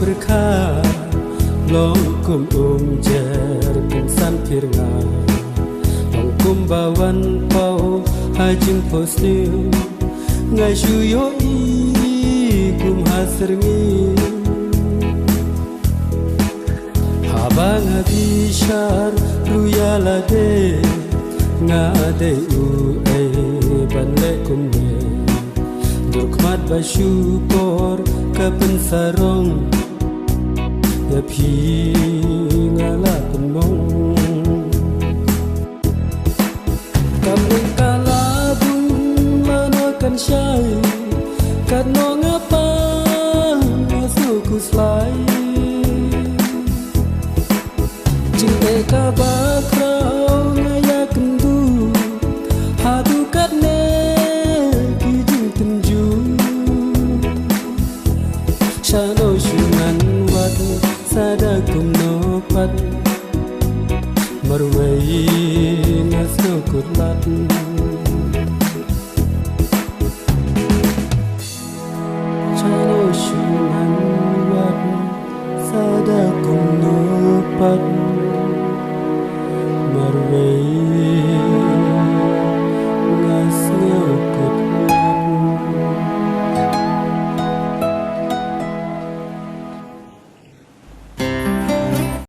berkah long kum jar pensan firna long kum bawan pau hajing posni ngai shuyo i kum haserngi habang abishar ruyalade ngade u ai banle kumne durkmat basyukor kapen sarong ya phi ngala kumong kamung kalabun manakan syai kat no ngapa suku slai cinta kabak